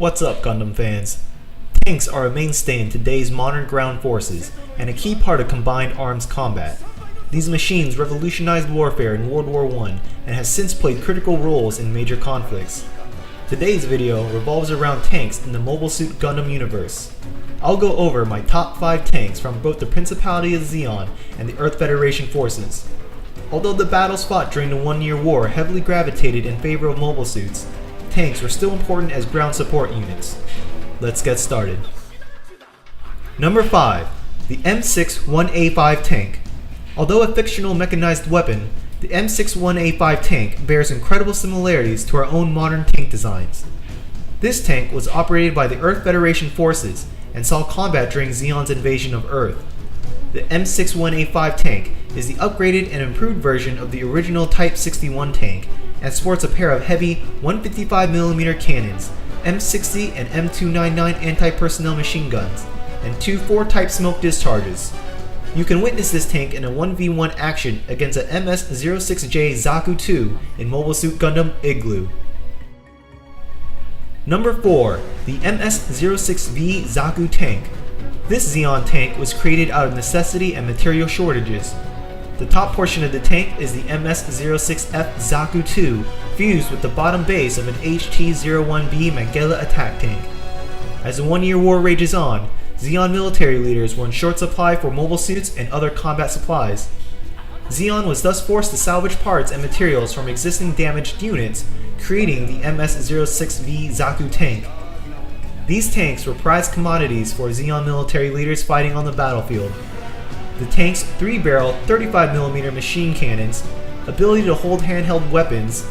What's up, Gundam fans? Tanks are a mainstay in today's modern ground forces and a key part of combined arms combat. These machines revolutionized warfare in World War I and have since played critical roles in major conflicts. Today's video revolves around tanks in the Mobile Suit Gundam universe. I'll go over my top 5 tanks from both the Principality of Zeon and the Earth Federation forces. Although the battles fought during the 1-year war heavily gravitated in favor of mobile suits, tanks were still important as ground support units. Let's get started. Number 5. The M61A5 Tank. Although a fictional mechanized weapon, the M61A5 Tank bears incredible similarities to our own modern tank designs. This tank was operated by the Earth Federation forces and saw combat during Zeon's invasion of Earth. The M61A5 Tank is the upgraded and improved version of the original Type 61 tank and sports a pair of heavy 155mm cannons, M60 and M299 anti-personnel machine guns, and 2 4-type smoke discharges. You can witness this tank in a 1v1 action against a MS06V Zaku 2 in Mobile Suit Gundam Igloo. Number 4. The MS06V Zaku Tank. This Zeon tank was created out of necessity and material shortages. The top portion of the tank is the MS06V Zaku 2 fused with the bottom base of an HT-01B Magella attack tank. As the 1-year war rages on, Zeon military leaders were in short supply for mobile suits and other combat supplies. Zeon was thus forced to salvage parts and materials from existing damaged units, creating the MS06V Zaku tank. These tanks were prized commodities for Zeon military leaders fighting on the battlefield. The tank's 3-barrel 35mm machine cannons, ability to hold handheld weapons,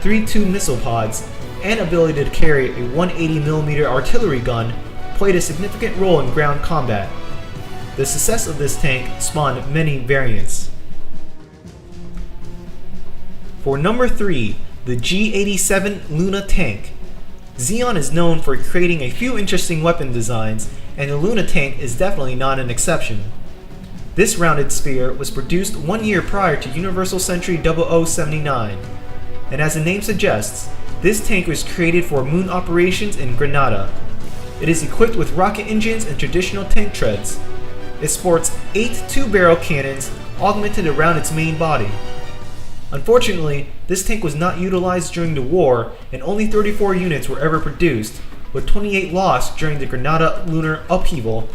3 tube missile pods, and ability to carry a 180mm artillery gun played a significant role in ground combat. The success of this tank spawned many variants. For number 3, the G87 Luna Tank. Zeon is known for creating a few interesting weapon designs, and the Luna Tank is definitely not an exception. This rounded sphere was produced 1 year prior to Universal Century 0079, and as the name suggests, this tank was created for moon operations in Grenada. It is equipped with rocket engines and traditional tank treads. It sports 8 2-barrel cannons augmented around its main body. Unfortunately, this tank was not utilized during the war, and only 34 units were ever produced, with 28 lost during the Grenada lunar upheaval,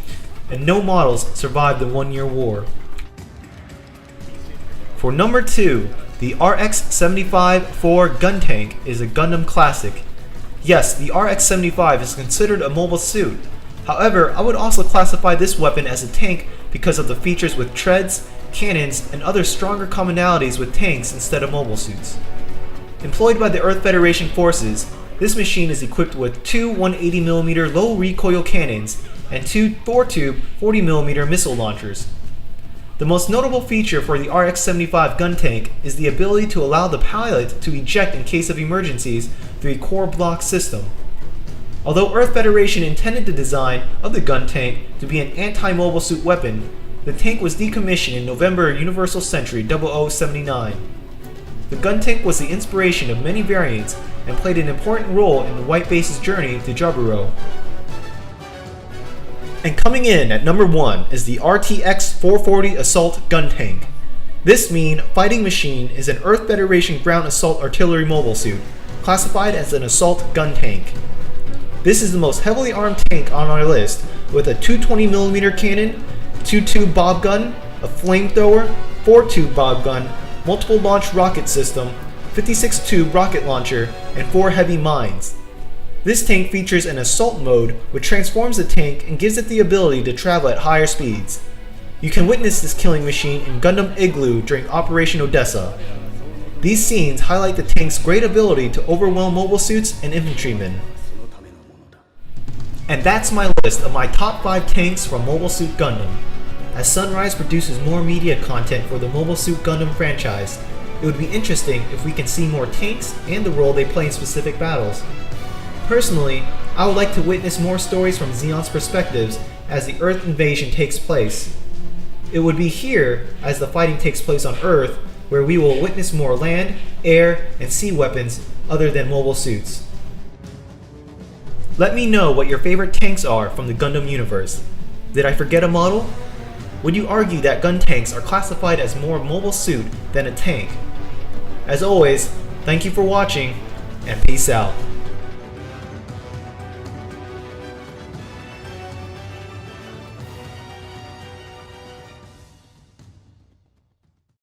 and no models survived the 1-year war. For number 2, the RX-75-4 Guntank is a Gundam classic. Yes, the RX-75 is considered a mobile suit. However, I would also classify this weapon as a tank because of the features with treads, cannons, and other stronger commonalities with tanks instead of mobile suits. Employed by the Earth Federation forces, this machine is equipped with 2 180mm low recoil cannons and 2 4-tube 40mm missile launchers. The most notable feature for the RX-75 Guntank is the ability to allow the pilot to eject in case of emergencies through a core block system. Although Earth Federation intended the design of the Guntank to be an anti-mobile suit weapon, the tank was decommissioned in November Universal Century 0079. The Guntank was the inspiration of many variants and played an important role in the White Base's journey to Jaburo. And coming in at number 1 is the RTX-440 Assault Guntank. This mean fighting machine is an Earth Federation ground assault artillery mobile suit, classified as an assault gun tank. This is the most heavily armed tank on our list, with a 220mm cannon, 2-tube bob gun, a flamethrower, 4-tube bob gun, multiple launch rocket system, 56-tube rocket launcher, and 4 heavy mines. This tank features an assault mode which transforms the tank and gives it the ability to travel at higher speeds. You can witness this killing machine in Gundam Igloo during Operation Odessa. These scenes highlight the tank's great ability to overwhelm mobile suits and infantrymen. And that's my list of my top 5 tanks from Mobile Suit Gundam. As Sunrise produces more media content for the Mobile Suit Gundam franchise, it would be interesting if we can see more tanks and the role they play in specific battles. Personally, I would like to witness more stories from Zeon's perspectives as the Earth invasion takes place. It would be here, as the fighting takes place on Earth, where we will witness more land, air, and sea weapons other than mobile suits. Let me know what your favorite tanks are from the Gundam universe. Did I forget a model? Would you argue that Guntanks are classified as more mobile suit than a tank? As always, thank you for watching, and peace out.